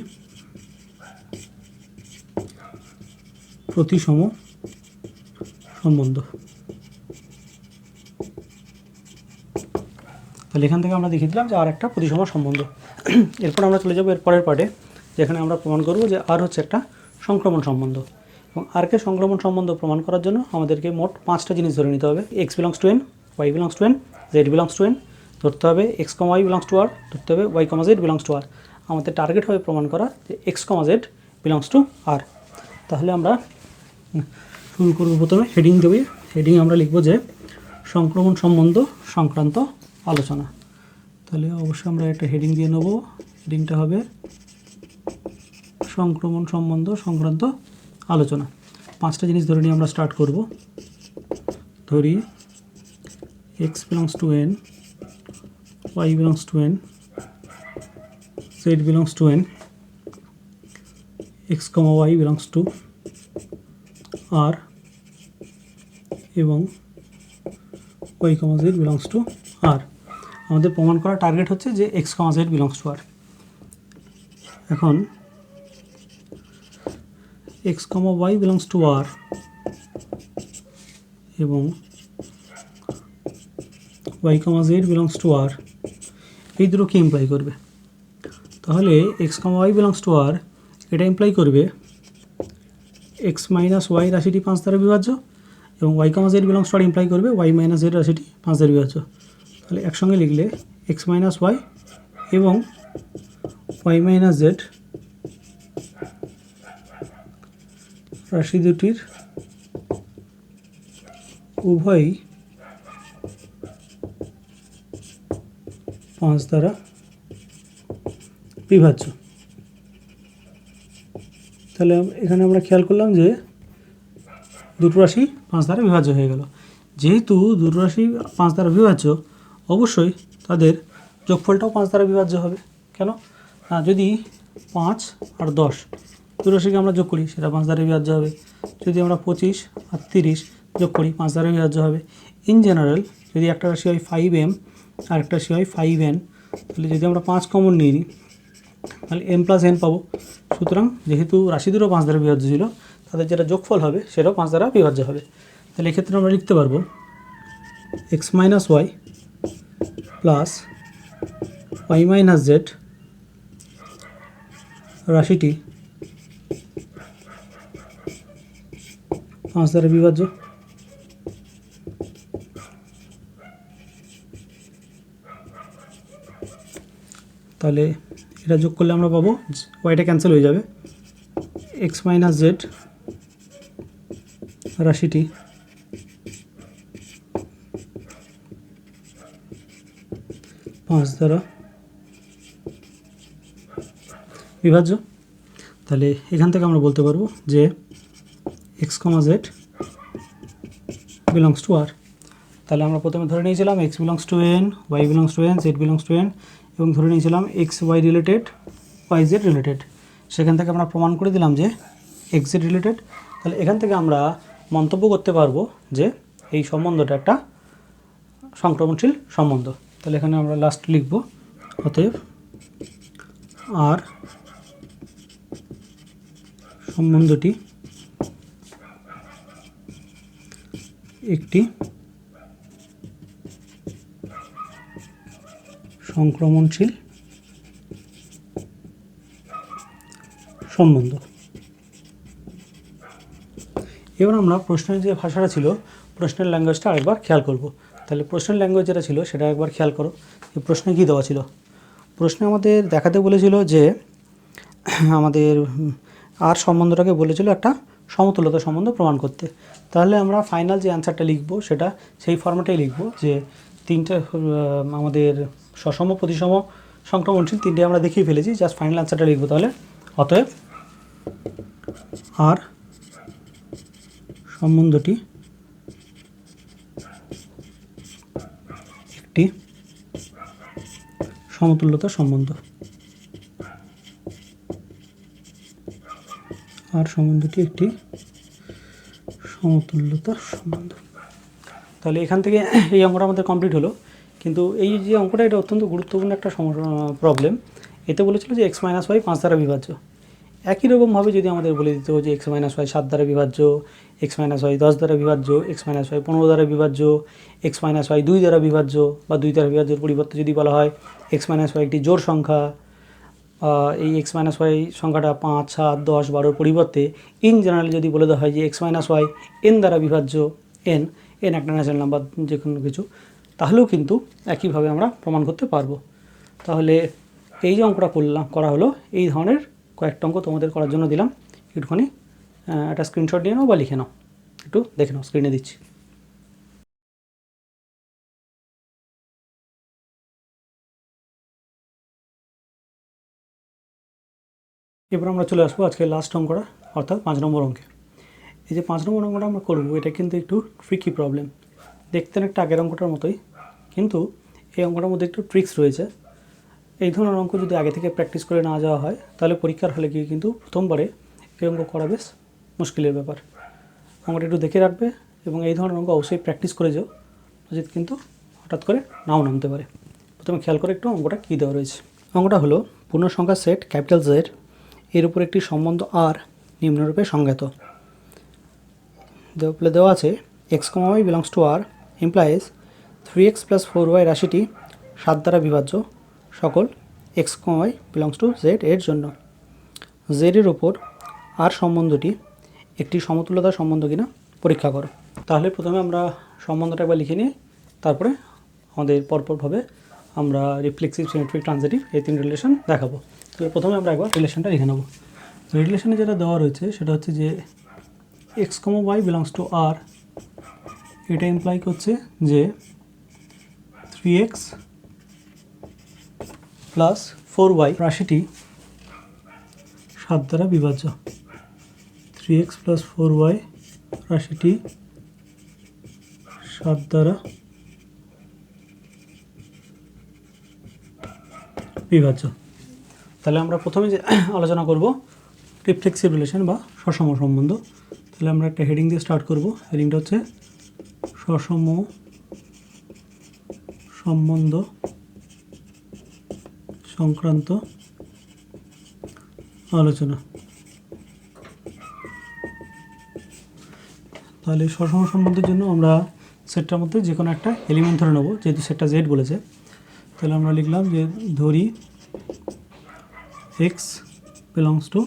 প্রতিসম সম্বন্ধ। তাহলে এখান থেকে আমরা দেখিয়ে দিলাম যে আর একটা প্রতিসম সম্বন্ধ। এরপর আমরা চলে যাবো এর পরের পার্টে, যেখানে আমরা প্রমাণ করব যে আর হচ্ছে একটা সংক্রমণ সম্বন্ধ। এবং আরকে সংক্রমণ সম্বন্ধ প্রমাণ করার জন্য আমাদেরকে মোট 5টা জিনিস ধরে নিতে হবে। X belongs to N, y belongs to N, z belongs to N ধরতে হবে, x comma Y belongs to R ধরতে হবে, y comma Z belongs to R. আমাদের টার্গেট হবে প্রমাণ করা যে x comma Z belongs to R. তাহলে আমরা শুরু করব প্রথমে হেডিং দেবে। হেডিং আমরা লিখব যে সংক্রমণ সম্বন্ধ সংক্রান্ত আলোচনা। তাহলে অবশ্যই আমরা একটা হেডিং দিয়ে নেব, হেডিংটা হবে সংক্রমণ সম্বন্ধ সংক্রান্ত আলোচনা। 5টা জিনিস ধরে নিয়ে আমরা স্টার্ট করব। ধরি x belongs to n, y belongs to n, z belongs to n, x, y belongs to r এবং y, z belongs to r। আমাদের প্রমাণ করা টার্গেট হচ্ছে যে x, z belongs to r। এখন x, y belongs to r এবং y, z belongs to r এই দুটো কি ইমপ্লাই করবে? তাহলে x, y belongs to r এটা ইমপ্লাই করবে x মাইনাস y রাশিটি 5 দ্বারা বিভাজ্য এবং y, z belongs to r imply করবে y মাইনাস z রাশিটি 5 দ্বারা বিভাজ্য। তাহলে একসঙ্গে লিখলে x মাইনাস y এবং y মাইনাস z রাশি দুটির উভয়ই 5 দ্বারা বিভাজ্য। তাহলে এখানে আমরা খেয়াল করলাম যে দুটো রাশি 5 দ্বারা বিভাজ্য হয়ে গেল। যেহেতু দুটো রাশি 5 দ্বারা বিভাজ্য, অবশ্যই তাদের যোগফলটাও 5 দ্বারা বিভাজ্য হবে। কেন? যদি 5 আর 10 দুটো রাশিকে আমরা যোগ করি সেটা 5 দ্বারা বিভাজ্য হবে। যদি আমরা 25 আর 30 যোগ করি 5 দ্বারা বিভাজ্য হবে। ইন জেনারেল যদি একটা রাশি হয় 5m আর একটা রাশি হয় 5n, তাহলে যদি আমরা 5 কমন নিয়ে নিই তাহলে m প্লাস n পাবো। সুতরাং যেহেতু রাশি দুটো 5 দ্বারা বিভাজ্য ছিল, তাদের যেটা যোগফল হবে সেটাও 5 দ্বারা বিভাজ্য হবে। তাহলে এক্ষেত্রে আমরা লিখতে পারবো x minus y plus y minus z রাশিটি 5 দ্বারা বিভাজ্য। তাহলে এটা যোগ করলে আমরা পাবো ওয়াইটা ক্যান্সেল হয়ে যাবে, x মাইনাস z রাশিটি 5 দ্বারা বিভাজ্য। তাহলে এখান থেকে আমরা বলতে পারবো যে x, z belongs to r। তাহলে আমরা প্রথমে ধরে নিয়েছিলাম x belongs to n, y belongs to n, z belongs to n এবং ধরে নিয়েছিলাম x, y related, y, z related. সেখান থেকে আমরা প্রমাণ করে দিলাম যে x, z রিলেটেড। তাহলে এখান থেকে আমরা মন্তব্য করতে পারবো যে এই সম্বন্ধটা একটা সংক্রমণশীল সম্বন্ধ। তাহলে এখানে আমরা লাস্ট লিখব অতএব আর সম্বন্ধটি একটি সংক্রমণশীল সম্বন্ধ। এবার আমরা প্রশ্নের যে ভাষাটা ছিল, প্রশ্নের ল্যাঙ্গুয়েজটা আরেকবার খেয়াল করব। তাহলে প্রশ্নের ল্যাঙ্গুয়েজ যেটা ছিল সেটা একবার খেয়াল করো। প্রশ্নে কী দেওয়া ছিল? প্রশ্নে আমাদের দেখাতে বলেছিল যে আমাদের আর সম্বন্ধটাকে বলেছিল একটা সমতুল্যতা সম্বন্ধ প্রমাণ করতে। তাহলে আমরা ফাইনাল যে অ্যান্সারটা লিখব সেটা সেই ফর্ম্যাটেই লিখব যে তিনটে আমাদের সসম প্রতিসম সংক্রমণশীল তিনটে আমরা দেখিয়ে ফেলেছি, জাস্ট ফাইনাল অ্যান্সারটা লিখব। তাহলে অতএব আর সম্বন্ধটি একটি সমতুল্যতা সম্বন্ধ। আর সম্বন্ধটি একটি সমতুল্যতা সম্বন্ধ। তাহলে এখান থেকে এই অঙ্কটা আমাদের কমপ্লিট হলো। কিন্তু এই যে অঙ্কটা এটা অত্যন্ত গুরুত্বপূর্ণ একটা প্রবলেম। এতে বলেছিল যে x মাইনাস ওয়াই 5 দ্বারা বিভাজ্য। একই রকমভাবে যদি আমাদের বলে দিত যে x মাইনাস ওয়াই 7 দ্বারা বিভাজ্য, x মাইনাস ওয়াই 10 দ্বারা বিভাজ্য, x মাইনাস ওয়াই 15 দ্বারা বিভাজ্য, x মাইনাস ওয়াই 2 দ্বারা বিভাজ্য বা 2 দ্বারা বিভাজ্যের পরিবর্তে যদি বলা হয় x মাইনাস ওয়াই একটি জোড় সংখ্যা, এই x মাইনাস ওয়াই সংখ্যাটা 5, 7, 10, 12 পরিবর্তে ইন জেনারেল যদি বলে দেওয়া হয় যে x মাইনাস ওয়াই n দ্বারা বিভাজ্য, n একটা ন্যাচারাল নাম্বার যে কোনো কিছু, তাহলেও কিন্তু একইভাবে আমরা প্রমাণ করতে পারবো। তাহলে এই যে অঙ্কটা করা হলো, এই ধরনের কয়েকটা অঙ্ক তোমাদের করার জন্য দিলাম। একটুখানি একটা স্ক্রিনশট নিয়ে নাও বা লিখে নাও, একটু দেখে নাও, স্ক্রিনে দিচ্ছি। এবার আমরা চলে আসবো আজকে লাস্ট অঙ্কটা, অর্থাৎ 5 নম্বর অঙ্কে। এই যে 5 নম্বর অঙ্কটা আমরা করবো, এটা কিন্তু একটু ট্রিকি প্রবলেম। দেখতে একটা আগের অঙ্কটার মতোই, কিন্তু এই অঙ্কটার মধ্যে একটু ট্রিক্স রয়েছে। এই ধরনের অঙ্ক যদি আগে থেকে প্র্যাকটিস করে না যাওয়া হয়, তাহলে পরীক্ষার হলে গিয়ে কিন্তু প্রথমবারে এই অঙ্ক করা বেশ মুশকিলের ব্যাপার। অঙ্কটা একটু দেখে রাখবে এবং এই ধরনের অঙ্ক অবশ্যই প্র্যাকটিস করে যাও, নচেত কিন্তু হঠাৎ করে নাও নামতে পারে। প্রথমে খেয়াল করে একটু অঙ্কটা কী দেওয়া রয়েছে। অঙ্কটা হলো পূর্ণ সংখ্যার সেট ক্যাপিটাল জেড এর উপর একটি সম্বন্ধ আর নিম্নরূপে সংজ্ঞাত। দেওয়া আছে X comma Y belongs to R implies 3x + 4y রাশিটি 7 দ্বারা বিভাজ্য সকল x comma Y belongs to Z এর জন্য। জেড এর ওপর আর সম্বন্ধটি একটি সমতুল্যতা সম্বন্ধ কিনা পরীক্ষা করো। তাহলে প্রথমে আমরা সম্বন্ধটা একবার লিখে নিই, তারপরে আমাদের পরপরভাবে আমরা রিফ্লেক্সিভ, সিমেট্রিক, ট্রানজিটিভ এই 3 রিলেশন দেখাবো। তাহলে প্রথমে আমরা একবার রিলেশনটা লিখে নেব। তো রিলেশনে যেটা দেওয়া রয়েছে সেটা হচ্ছে যে x comma Y belongs to R, এটা ইমপ্লাই করছে যে 3x + 4y রাশিটি 7 দ্বারা বিভাজ্য। 3x + 4y রাশিটি 7 দ্বারা বিভাজ্য। তাহলে আমরা প্রথমে যে আলোচনা করব রিফ্লেক্সিভ রিলেশন বা সসম সম্বন্ধ। তাহলে আমরা একটা হেডিং দিয়ে স্টার্ট করব। হেডিংটা হচ্ছে সসম সম্বন্ধ সংক্রান্ত আলোচনা। তাহলে সসম সম্বন্ধের জন্য আমরা সেটটার মধ্যে যে কোনো একটা এলিমেন্ট ধরে নেব, যেহেতু সেটটা জেড বলেছে। তাহলে আমরা লিখলাম যে ধরি x belongs to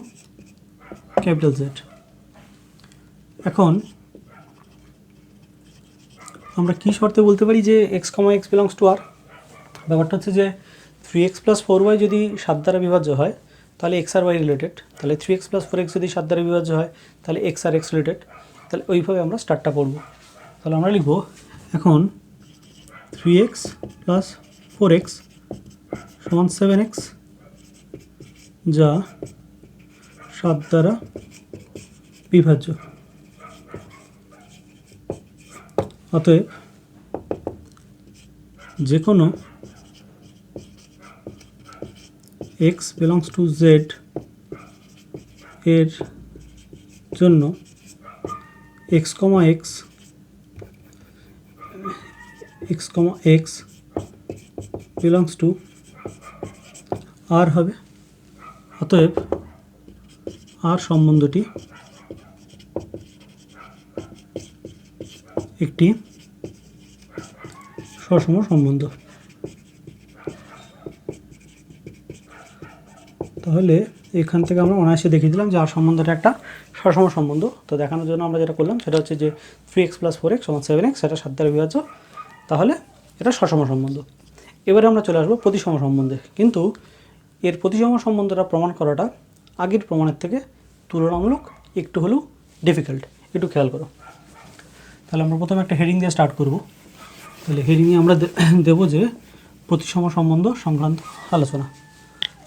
capital Z. এখন আমরা কি শর্তে বলতে পারি যে x comma x belongs to R? ব্যাপারটা হচ্ছে যে 3x + 4y যদি 7 দ্বারা বিভাজ্য হয় তাহলে x আর y রিলেটেড। তাহলে 3x + 4x যদি 7 দ্বারা বিভাজ্য হয় তাহলে x আর x রিলেটেড। তাহলে ওইভাবে আমরা স্টার্টটা করব। তাহলে আমরা লিখব এখন 3x + 4x = 7x, যা 7 দ্বারা বিভাজ্য। অতএব যে কোনো x বিলংস টু z এর জন্য x, x belongs to r হবে। অতএব আর সম্বন্ধটি একটি সসম সম্বন্ধ। তাহলে এখান থেকে আমরা অনায়াসে দেখিয়ে দিলাম যে আর সম্বন্ধটা একটা সসম সম্বন্ধ। তো দেখানোর জন্য আমরা যেটা করলাম সেটা হচ্ছে যে 3x + 4x = 7x, সেটা 7 দ্বারা বিভাজ্য, তাহলে এটা সসম সম্বন্ধ। এবারে আমরা চলে আসবো প্রতিসম সম্বন্ধে। কিন্তু এর প্রতিসম সম্বন্ধটা প্রমাণ করাটা আগের প্রমাণের থেকে তুলনামূলক একটু হলেও ডিফিকাল্ট। একটু খেয়াল করো। তাহলে আমরা প্রথমে একটা হেডিং দিয়ে স্টার্ট করব। তাহলে হেডিংয়ে আমরা দেবো যে প্রতিসম সম্বন্ধ সংক্রান্ত আলোচনা।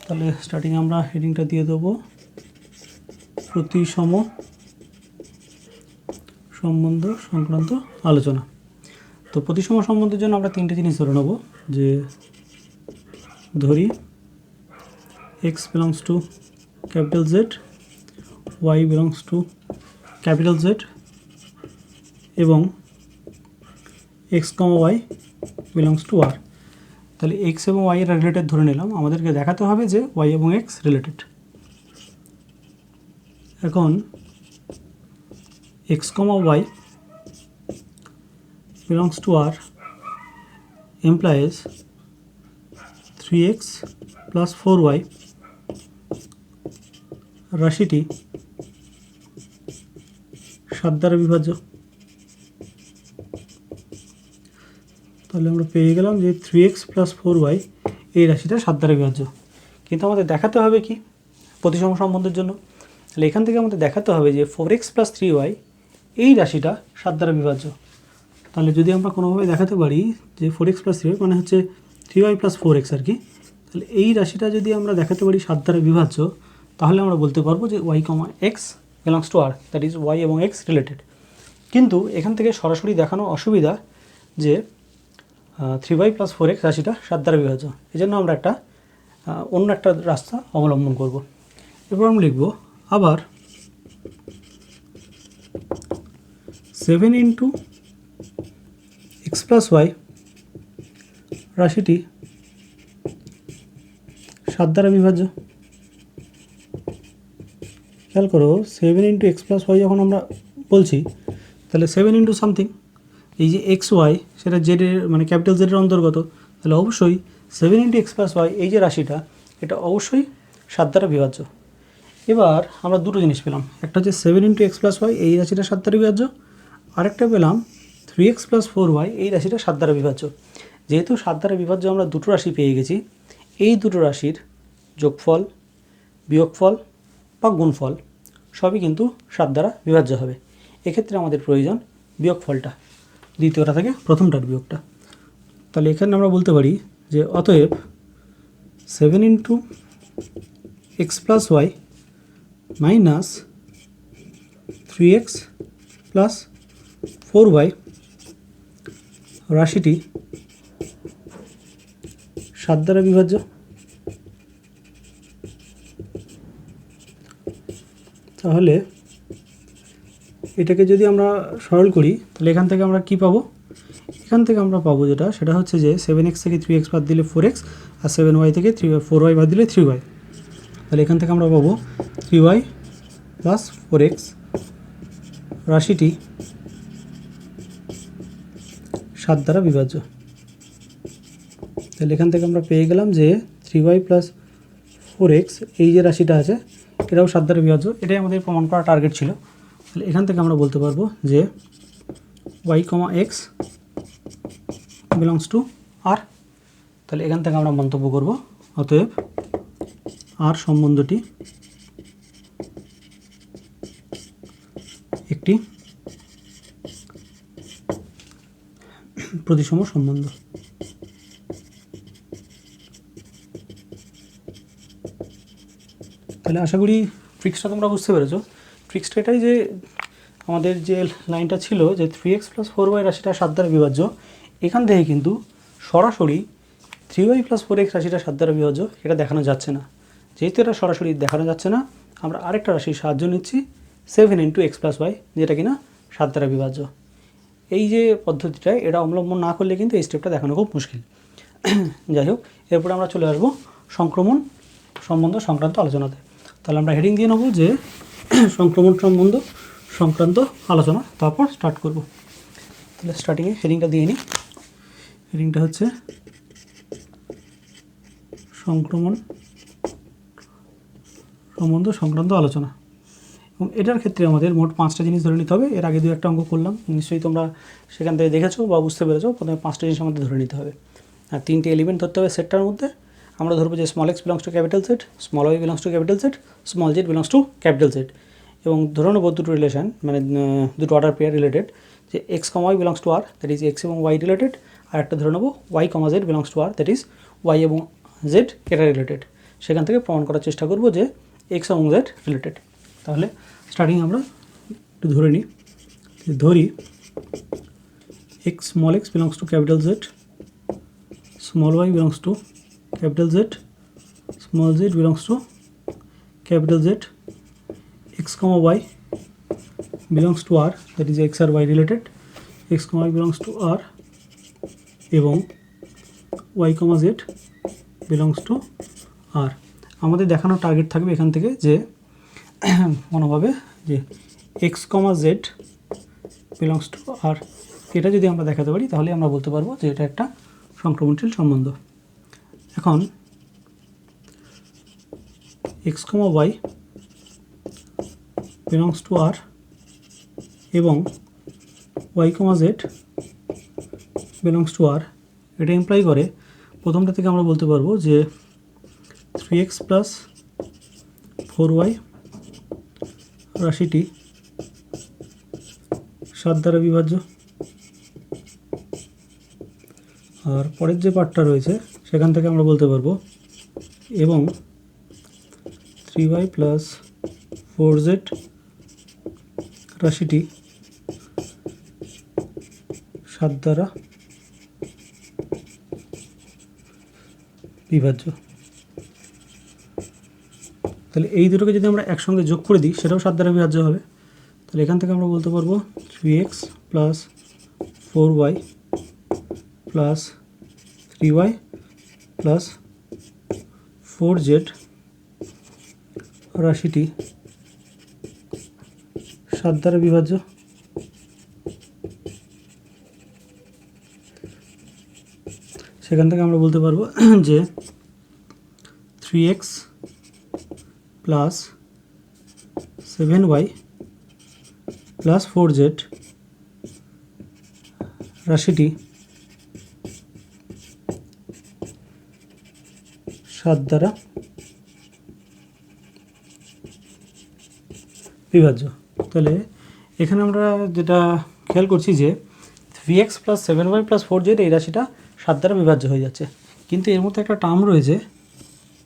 তাহলে স্টার্টিংয়ে আমরা হেডিংটা দিয়ে দেবো প্রতিসম সম্বন্ধ সংক্রান্ত আলোচনা। তো প্রতিসম সম্বন্ধের জন্য আমরা 3টে জিনিস ধরে নেব, যে ধরি x belongs to capital Z, y belongs to capital Z এবং x, y belongs to r। তাহলে x এবং y এর রিলেটেড ধরে নিলাম। আমাদেরকে দেখাতে হবে যে y এবং x রিলেটেড। এখন x, y belongs to r implies 3x + 4y রাশিটি 7 দ্বারা বিভাজ্য। তাহলে আমরা পেয়ে গেলাম যে 3x + 4y এই রাশিটা 7 দ্বারা বিভাজ্য। কিন্তু আমাদের দেখাতে হবে কি প্রতিসম সম্বন্ধের জন্য? তাহলে এখান থেকে আমাদের দেখাতে হবে যে 4x + 3y এই রাশিটা 7 দ্বারা বিভাজ্য। তাহলে যদি আমরা কোনোভাবে দেখাতে পারি যে 4x + 3y মানে হচ্ছে 3y + 4x আর কি, তাহলে এই রাশিটা যদি আমরা দেখাতে পারি 7 দ্বারা বিভাজ্য, তাহলে আমরা বলতে পারবো যে Y comma x belongs to R, that is Y এবং এক্স রিলেটেড। কিন্তু এখান থেকে সরাসরি দেখানো অসুবিধা যে 3y + 4x রাশিটা 7 দ্বারা বিভাজ্য, এই জন্য আমরা অন্য একটা রাস্তা অবলম্বন করব। এরপর আমরা লিখব আবার 7 × x + y রাশিটি 7 দ্বারা বিভাজ্য। খেয়াল করো 7 × x + y যখন আমরা বলছি তাহলে 7 × সামথিং, এই যে এক্স ওয়াই সেটা জেডের মানে ক্যাপিটাল জেডের অন্তর্গত, তাহলে অবশ্যই 7 × x + y এই যে রাশিটা এটা অবশ্যই 7 দ্বারা বিভাজ্য। এবার আমরা দুটো জিনিস পেলাম, একটা হচ্ছে 7 × x + y এই রাশিটা 7 দ্বারা বিভাজ্য, আরেকটা পেলাম 3x + 4y এই রাশিটা 7 দ্বারা বিভাজ্য। যেহেতু 7 দ্বারা বিভাজ্য আমরা দুটো রাশি পেয়ে গেছি, এই দুটো রাশির যোগফল, বিয়োগফল বা গুণফল সবই কিন্তু 7 দ্বারা বিভাজ্য হবে। এক্ষেত্রে আমাদের প্রয়োজন বিয়োগফলটা, দ্বিতীয়টা থেকে প্রথমটার বিয়োগটা। তাহলে এখানে আমরা বলতে পারি যে অতএব 7 × x + y minus 3x + 4y রাশিটি 7 দ্বারা বিভাজ্য। তাহলে এটাকে যদি আমরা সরল করি তাহলে এখান থেকে আমরা কি পাবো? এখান থেকে আমরা পাবো যেটা সেটা হচ্ছে যে 7x থেকে 3x বাদ দিলে 4x আর 7y থেকে 4y বাদ দিলে 3y। তাহলে এখান থেকে আমরা পাবো 3y + 4x রাশিটি 7 দ্বারা বিভাজ্য। তাহলে এখান থেকে আমরা পেয়ে গেলাম যে 3y + 4x এই যে রাশিটা আছে এটাও 7 দ্বারা বিভাজ্য। এটাই আমাদের প্রমাণ করা টার্গেট ছিল। তাহলে এখান থেকে আমরা বলতে পারবো যে y, x belongs to R. তাহলে এখান থেকে আমরা মন্তব্য করব অতএব আর সম্বন্ধটি একটি প্রতিসম সম্বন্ধ। তাহলে আশা করি ট্রিক্সটা তোমরা বুঝতে পেরেছো। ট্রিক্সটা এটাই যে আমাদের যে লাইনটা ছিল যে 3x + 4y রাশিটা 7 দ্বারা বিভাজ্য, এখান থেকে কিন্তু সরাসরি 3y + 4x রাশিটা 7 দ্বারা বিভাজ্য এটা দেখানো যাচ্ছে না। যেহেতু এটা সরাসরি দেখানো যাচ্ছে না, আমরা আরেকটা রাশির সাহায্য নিচ্ছি 7 × x + y যেটা কিনা 7 দ্বারা বিভাজ্য। এই যে পদ্ধতিটা এটা অবলম্বন না করলে কিন্তু এই স্টেপটা দেখানো খুব মুশকিল। যাই হোক, এরপরে আমরা চলে আসবো সংক্রমণ সম্বন্ধ সংক্রান্ত আলোচনাতে। তাহলে আমরা হেডিং দিয়ে নেবো যে সংক্রমণ সম্বন্ধ সংক্রান্ত আলোচনা, তারপর স্টার্ট করব। তাহলে স্টার্টিংয়ে হেডিংটা দিয়ে নিই। হেডিংটা হচ্ছে সংক্রমণ সম্বন্ধ সংক্রান্ত আলোচনা, এবং এটার ক্ষেত্রে আমাদের মোট 5টা জিনিস ধরে নিতে হবে। এর আগে 2-1টা অঙ্ক করলাম, নিশ্চয়ই তোমরা সেখান থেকে দেখেছো বা বুঝতে পেরেছো। প্রথমে 5টা জিনিস আমাদের ধরে নিতে হবে, আর 3টে এলিমেন্ট ধরতে হবে সেটটার মধ্যে। আমরা ধরবো যে small x belongs to capital Z, small y belongs to capital Z, small z belongs to capital Z, এবং ধরে নেবো দুটো রিলেশন মানে দুটো অর্ডার পেয়ার রিলেটেড, যে x, y belongs to r, that is x এবং y রিলেটেড, আর একটা ধরে নেবো y, z belongs to r, that is y এবং z এটা রিলেটেড। সেখান থেকে প্রমাণ করার চেষ্টা করবো যে x এবং z রিলেটেড। তাহলে স্টার্টিং আমরা একটু ধরে নিই, ধরি small x belongs to capital Z, small y belongs to capital Z, small z belongs to capital Z, x, y belongs to r, that is x আর y related, x, y belongs to r, এবং y, z belongs to r। আমাদের দেখানো target থাকবে এখান থেকে যে কোনোভাবে যে x, z belongs to r, এটা যদি আমরা দেখাতে পারি তাহলে আমরা বলতে পারবো যে এটা একটা সংক্রমণশীল সম্বন্ধ। এখন x, y belongs to r এবং y, z belongs to r, এটা ইমপ্লাই করে প্রথমটা থেকে আমরা বলতে পারবো যে 3x + 4y রাশিটি 7 দ্বারা বিভাজ্য। আর পরের যে পার্টটা রয়েছে সেখান থেকে আমরা বলতে পারবো এবং 3y প্লাস 4z রাশিটি 7 দ্বারা বিভাজ্য। তাহলে এই দুটোকে যদি আমরা একসঙ্গে যোগ করে দিই সেটাও 7 দ্বারা বিভাজ্য হবে। তাহলে এখান থেকে আমরা বলতে পারবো 3x plus 4y plus 3y plus 4z রাশিটি 7 দ্বারা বিভাজ্য। সেখান থেকে আমরা বলতে পারবো যে 3x plus 7y plus 4z রাশিটি 7 দ্বারা বিভাজ্য। তাহলে এখানে আমরা যেটা খেয়াল করছি যে 3x plus 7y plus 4z এই রাশিটা 7 দ্বারা বিভাজ্য হয়ে যাচ্ছে, কিন্তু এর মধ্যে একটা টার্ম রয়েছে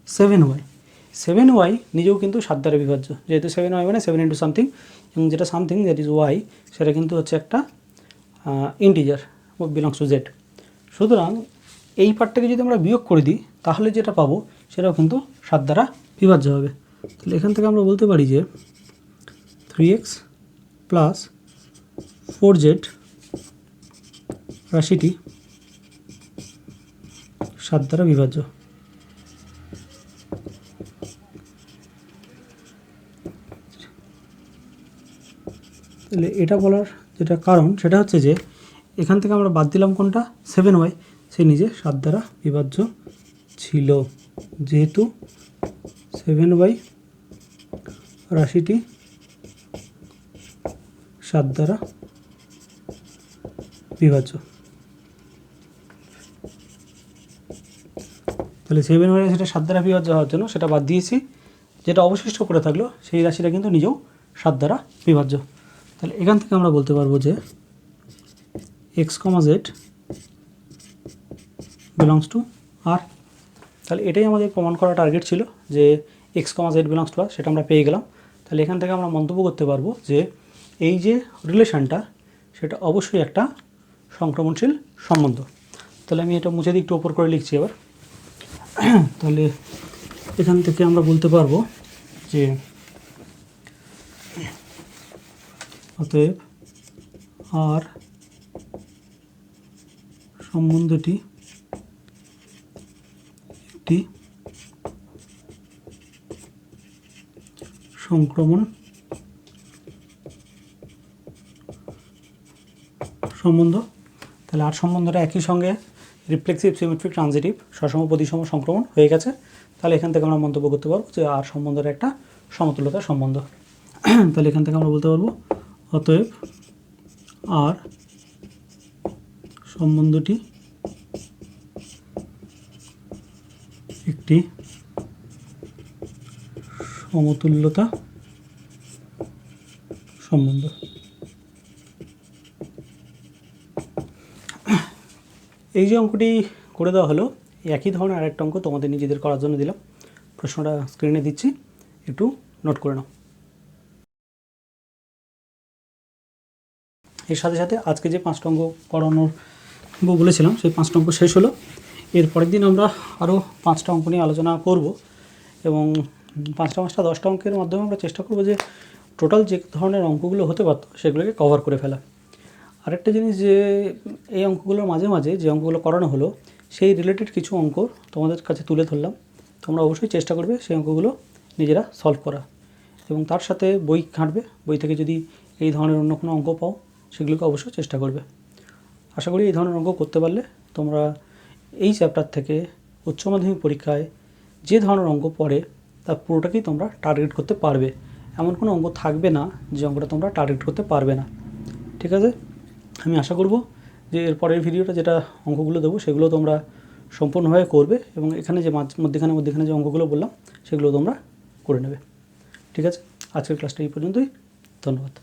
7y। 7y নিজেও কিন্তু 7 দ্বারা বিভাজ্য, যেহেতু 7y মানে 7 ইন্টু সামথিং, এবং যেটা সামথিং দ্যাট ইজ y সেটা কিন্তু হচ্ছে একটা ইন্টিজার বিলংস টু জেড। সুতরাং এই পার্টটাকে যদি আমরা বিয়োগ করে দিই তাহলে যেটা পাবো সেটাও কিন্তু 7 দ্বারা বিভাজ্য হবে। তাহলে এখান থেকে আমরা বলতে পারি যে 3x প্লাস 4z রাশিটি 7 দ্বারা বিভাজ্য। তাহলে এটা বলার যেটা কারণ সেটা হচ্ছে যে এখান থেকে আমরা বাদ দিলাম কোনটা, 7y, সে নিজে 7 দ্বারা বিভাজ্য ছিল, যেহেতু 7y রাশিটি 7 দ্বারা বিভাজ্য। তাহলে 7y রাশিটা 7 দ্বারা বিভাজ্য হওয়ার জন্য সেটা বাদ দিয়েছি, যেটা অবশিষ্ট করে থাকলো সেই রাশিটা কিন্তু নিজেও 7 দ্বারা বিভাজ্য। তাহলে এখান থেকে আমরা বলতে পারবো যে x, z belongs to r। তাহলে এটাই আমাদের প্রমাণ করা টার্গেট ছিল যে x, z belongs to r, সেটা আমরা পেয়ে গেলাম। তাহলে এখান থেকে আমরা মন্তব্য করতে পারবো যে এই যে রিলেশনটা সেটা অবশ্যই একটা সংক্রমণশীল সম্বন্ধ। তাহলে আমি এটা মুছে দিয়ে একটু ওপর করে লিখছি এবার। তাহলে এখান থেকে আমরা বলতে পারবো যে অতএব আর সম্বন্ধটি একটি সংক্রমণ সম্বন্ধ। তাহলে আর সম্বন্ধটা একই সঙ্গে রিফ্লেক্সিভ, সিমেট্রিক, ট্রানজিটিভ, সসম, প্রতিসম সংক্রমণ হয়ে গেছে। তাহলে এখান থেকে আমরা মন্তব্য করতে পারবো যে আর সম্বন্ধের একটা সমতুল্যতা সম্বন্ধ। তাহলে এখান থেকে আমরা বলতে পারবো অতএব আর সম্বন্ধটি একটি সমতুল্যতা সম্বন্ধ। এই যে অঙ্কটি করে দেওয়া হলো, একই ধরনের আরেকটা অঙ্ক তোমাদের নিজেদের করার জন্য দিলাম। প্রশ্নটা স্ক্রিনে দিচ্ছি, একটু নোট করে নাও। এর সাথে সাথে আজকে যে 5টা অঙ্ক করানোর বলেছিলাম সেই 5টা অঙ্ক শেষ হলো। এর পরের দিন আমরা আরও 5টা অঙ্ক নিয়ে আলোচনা করব, এবং 5টা 10টা অঙ্কের মাধ্যমে আমরা চেষ্টা করব যে টোটাল যে ধরনের অঙ্কগুলো হতে পারতো সেগুলোকে কভার করে ফেলা। আরেকটা জিনিস যে এই অঙ্কগুলোর মাঝে মাঝে যে অঙ্কগুলো করানো হলো সেই রিলেটেড কিছু অঙ্ক তোমাদের কাছে তুলে ধরলাম। তোমরা অবশ্যই চেষ্টা করবে সেই অঙ্কগুলো নিজেরা সলভ করা, এবং তার সাথে বই ঘাঁটবে। বই থেকে যদি এই ধরনের অন্য কোনো অঙ্ক পাও সেগুলোকে অবশ্যই চেষ্টা করবে। আশা করি এই ধরনের অঙ্ক করতে পারলে তোমরা এই চ্যাপ্টার থেকে উচ্চ মাধ্যমিক পরীক্ষায় যে ধরনের অঙ্ক পড়ে তার পুরোটাকেই তোমরা টার্গেট করতে পারবে। এমন কোনো অঙ্ক থাকবে না যে অঙ্কটা তোমরা টার্গেট করতে পারবে না। ঠিক আছে, আমি আশা করব যে এর পরের ভিডিওটা যেটা অঙ্কগুলো দেবো সেগুলো তোমরা সম্পূর্ণভাবে করবে, এবং এখানে যে মধ্যখানে যে অঙ্কগুলো বললাম সেগুলো তোমরা করে নেবে। ঠিক আছে, আজকের ক্লাসটা এই পর্যন্তই। ধন্যবাদ।